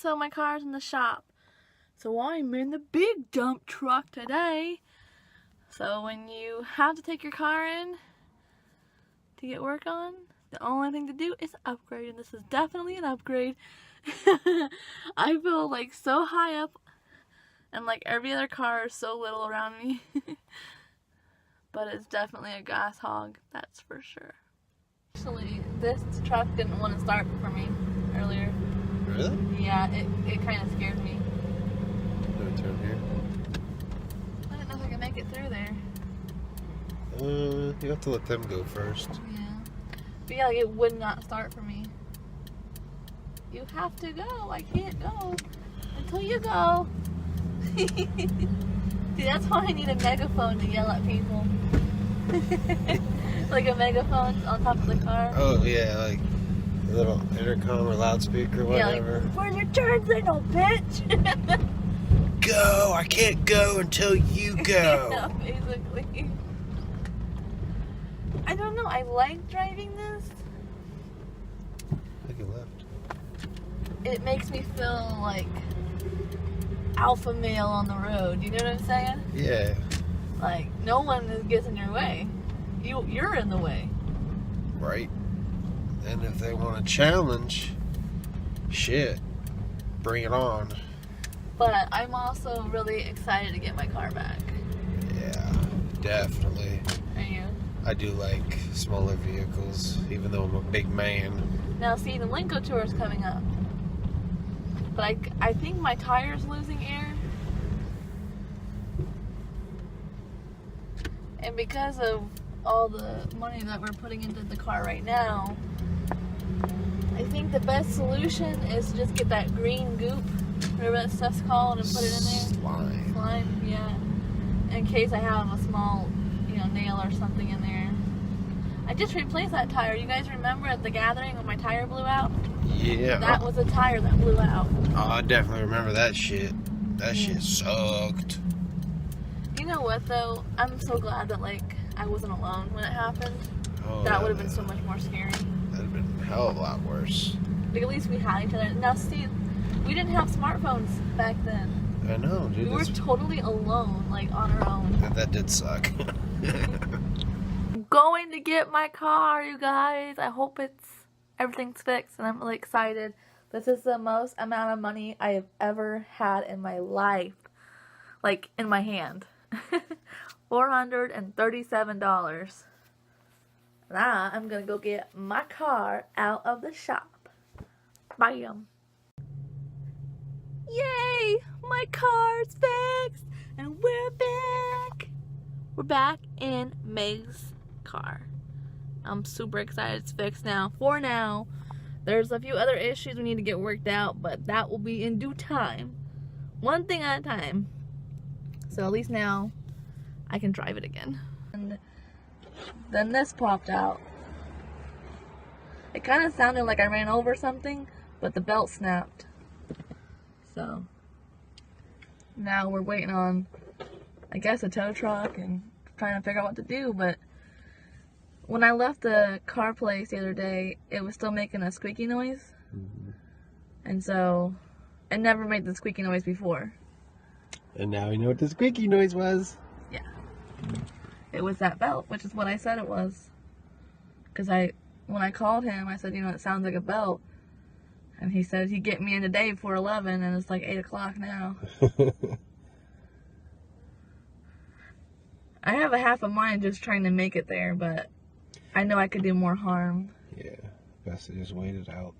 so my car's in the shop. So I'm in the big dump truck today. So when you have to take your car in to get work on, the only thing to do is upgrade, and this is definitely an upgrade. I feel like so high up, and like every other car is so little around me. But it's definitely a gas hog, that's for sure. Actually, this truck didn't want to start for me earlier. Really? Yeah, it kind of scared me. No turn here. I don't know if I can make it through there. You have to let them go first. Yeah. But yeah, like it would not start for me. You have to go. I can't go until you go. See, that's why I need a megaphone to yell at people. Like a megaphone on top of the car. Oh yeah, like a little intercom or loudspeaker, whatever. Yeah, like, where's your turn signal, bitch? Go! I can't go until you go. Yeah, basically. I don't know. I like driving this. Look, you left. It makes me feel like alpha male on the road. You know what I'm saying? Yeah. Like no one gets in your way. You're in the way. Right. And if they want a challenge, shit, bring it on. But I'm also really excited to get my car back. Yeah, definitely. Are you? I do like smaller vehicles, even though I'm a big man. Now see, the Linko Tour is coming up. But I think my tire's losing air. And because of all the money that we're putting into the car right now, I think the best solution is to just get that green goop, whatever that stuff's called, and put it in there. Slime. Slime, yeah. In case I have a small, nail or something in there. I just replaced that tire. You guys remember at the gathering when my tire blew out? Yeah. That was a tire that blew out. Oh, I definitely remember that shit. That shit sucked. You know what though? I'm so glad that I wasn't alone when it happened. Oh, That would have been so much more scary. That'd have been a hell of a lot worse. Like at least we had each other. Now see, we didn't have smartphones back then. I know, dude. We were totally alone, on our own. That did suck. I'm going to get my car, you guys. I hope everything's fixed, and I'm really excited. This is the most amount of money I have ever had in my life. In my hand. $437. Now I'm gonna go get my car out of the shop. Bam. Yay! My car's fixed! And we're back! We're back in Meg's car. I'm super excited it's fixed now. For now. There's a few other issues we need to get worked out, but that will be in due time. One thing at a time. So at least now I can drive it again. And then this popped out. It kind of sounded like I ran over something, but the belt snapped. So now we're waiting on, I guess, a tow truck and trying to figure out what to do. But when I left the car place the other day, it was still making a squeaky noise. Mm-hmm. And so it never made the squeaky noise before. And now we know what the squeaky noise was. Yeah. It was that belt, which is what I said it was. Because when I called him, I said, it sounds like a belt. And he said he'd get me in today before 11, and it's like 8 o'clock now. I have a half a mind just trying to make it there, but I know I could do more harm. Yeah, best to just wait it out.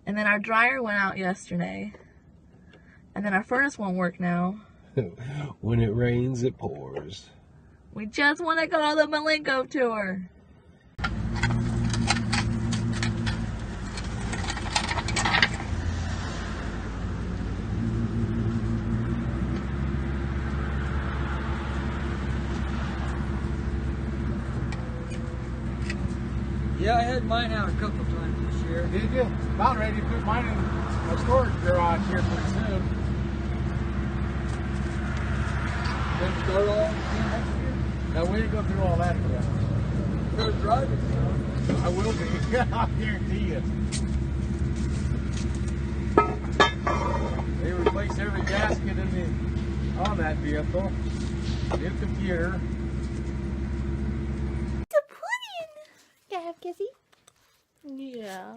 And then our dryer went out yesterday. And then our furnace won't work now. When it rains, it pours. We just want to go on the Malenko tour. Yeah, I had mine out a couple times this year. Did you? About ready to put mine in a storage garage here pretty soon. Then start all again next year. Now we didn't go through all that yet. Start driving, you know. I will be. I guarantee you. They replace every gasket on that vehicle. New computer. The pudding! Yeah, Kissy? Yeah.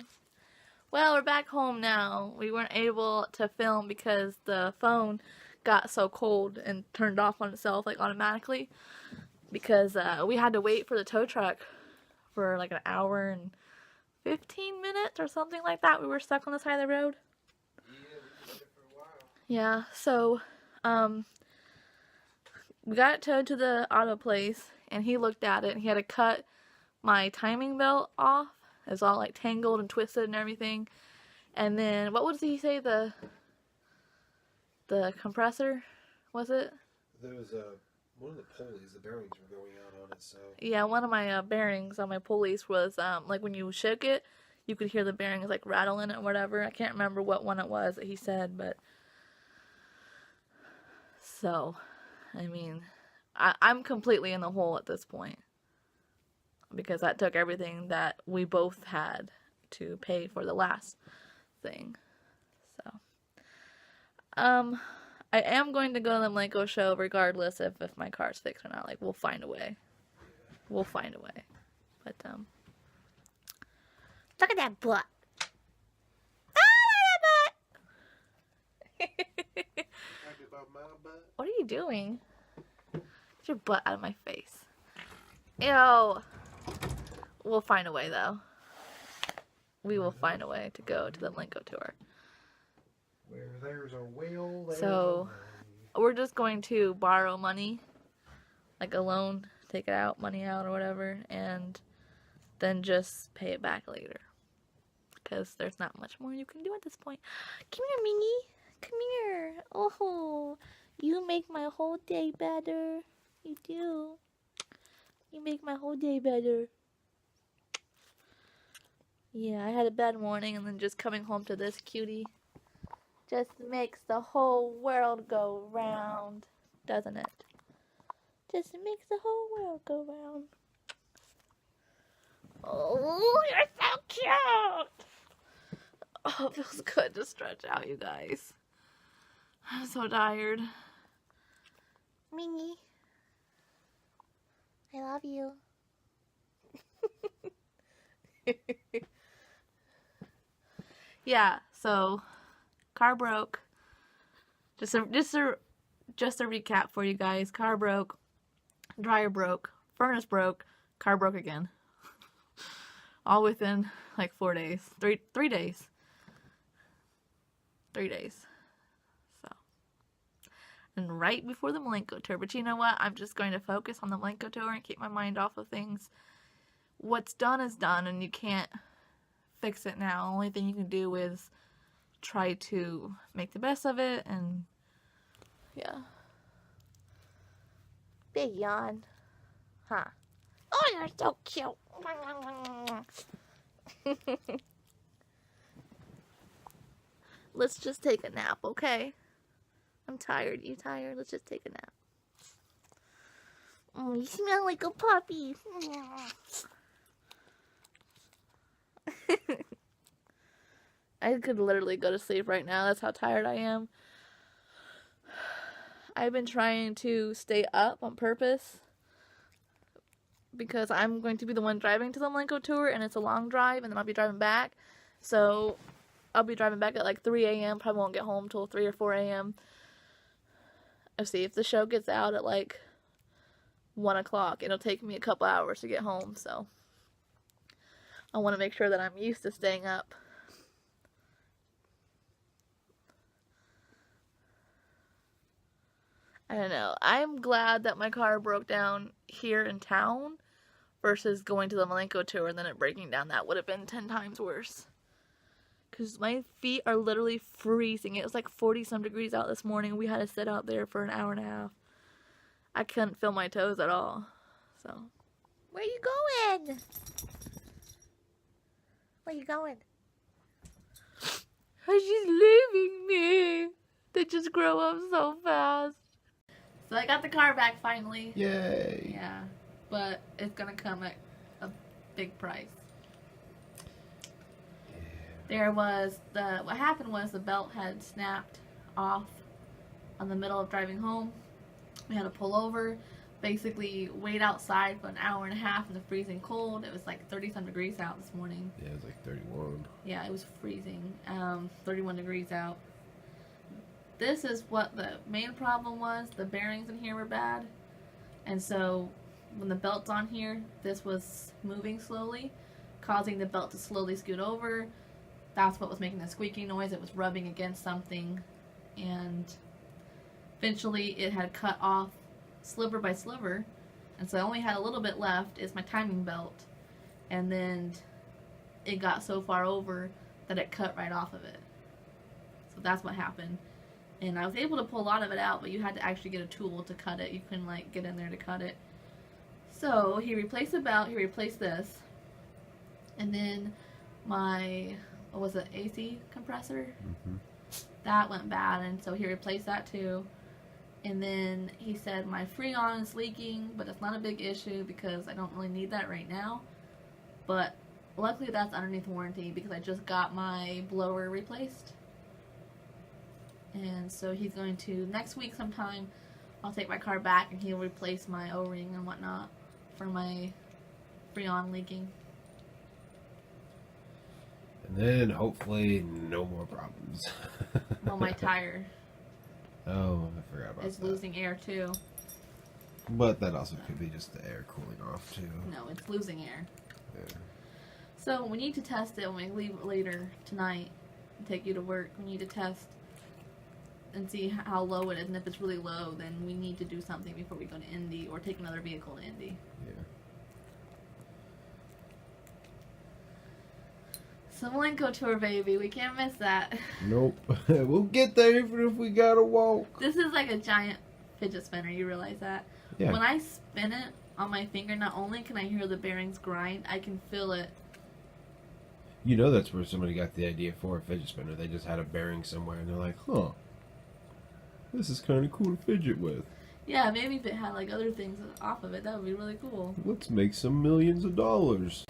Well, we're back home now. We weren't able to film because the phone got so cold and turned off on itself like automatically because we had to wait for the tow truck for like an hour and 15 minutes or something like that. We were stuck on the side of the road. Yeah, so we got it towed to the auto place and he looked at it and he had to cut my timing belt off. It was all like tangled and twisted and everything. And then what did he say the compressor, was it? There was one of the pulleys, the bearings were going out on it, so. Yeah, one of my bearings on my pulleys was, like when you shook it, you could hear the bearings like rattling or whatever. I can't remember what one it was that he said, but. So, I mean, I'm completely in the hole at this point. Because that took everything that we both had to pay for the last thing. So, I am going to go to the Malenko show regardless if my car's fixed or not. Like, we'll find a way. We'll find a way. But, look at that butt. Ah, that butt! What are you doing? Get your butt out of my face. Ew. We'll find a way, though. We will find a way to go to the Malenko tour. Where there's a whale, there's So, a we're just going to borrow money, like a loan, take it out, money out or whatever, and then just pay it back later. Because there's not much more you can do at this point. Come here, Minnie. Come here. Oh, you make my whole day better. You do. You make my whole day better. Yeah, I had a bad morning and then just coming home to this cutie just makes the whole world go round, doesn't it? Just makes the whole world go round. Oh, you're so cute! Oh, it feels good to stretch out, you guys. I'm so tired. Minnie, I love you. Yeah, so car broke. Just a recap for you guys. Car broke, dryer broke, furnace broke, car broke again. All within like 4 days. 3 days. 3 days. So, and right before the Malenko tour. But you know what? I'm just going to focus on the Malenko tour and keep my mind off of things. What's done is done, and you can't fix it now. Only thing you can do is try to make the best of it, and yeah. Big yawn. Huh. Oh, you're so cute. Let's just take a nap, okay? I'm tired. You tired? Let's just take a nap. Oh, you smell like a puppy. I could literally go to sleep right now. That's how tired I am. I've been trying to stay up on purpose because I'm going to be the one driving to the Malenko tour, and it's a long drive, and then I'll be driving back. So I'll be driving back at like 3 a.m. Probably won't get home till 3 or 4 a.m. Let's see, if the show gets out at like 1 o'clock, it'll take me a couple hours to get home, so I want to make sure that I'm used to staying up. I don't know. I'm glad that my car broke down here in town versus going to the Malenko tour and then it breaking down. That would have been 10 times worse. Because my feet are literally freezing. It was like 40-some degrees out this morning. We had to sit out there for an hour and a half. I couldn't feel my toes at all. So, where you going? Where you going? Oh, she's leaving me. They just grow up so fast. So I got the car back finally. Yay! Yeah, but it's gonna come at a big price. What happened was the belt had snapped off on the middle of driving home. We had to pull over, basically wait outside for an hour and a half in the freezing cold. It was like 30-some degrees out this morning. Yeah, it was like 31. Yeah, it was freezing. 31 degrees out. This is what the main problem was. The bearings in here were bad. And so when the belt's on here, this was moving slowly, causing the belt to slowly scoot over. That's what was making the squeaking noise. It was rubbing against something. And eventually it had cut off sliver by sliver. And so I only had a little bit left. It's my timing belt. And then it got so far over that it cut right off of it. So that's what happened. And I was able to pull a lot of it out, but you had to actually get a tool to cut it. You couldn't like get in there to cut it. So he replaced the belt, he replaced this. And then my, what was it, AC compressor? That went bad, and so he replaced that too. And then he said my Freon is leaking, but it's not a big issue because I don't really need that right now. But luckily that's underneath warranty because I just got my blower replaced. And so he's going to, next week sometime, I'll take my car back and he'll replace my O-ring and whatnot for my Freon leaking. And then hopefully no more problems. Well, my tire Oh, I forgot about is that. losing air too. But that also could be just the air cooling off too. No, it's losing air. Yeah. So we need to test it when we leave later tonight and take you to work. We need to test and see how low it is, and if it's really low, then we need to do something before we go to Indy or take another vehicle to Indy. Yeah. So Malenko tour, baby. We can't miss that. Nope. We'll get there even if we gotta walk. This is like a giant fidget spinner. You realize that? Yeah. When I spin it on my finger, not only can I hear the bearings grind, I can feel it. You know that's where somebody got the idea for a fidget spinner. They just had a bearing somewhere and they're like, huh, this is kind of cool to fidget with. Yeah, maybe if it had like other things off of it, that would be really cool. Let's make some millions of dollars.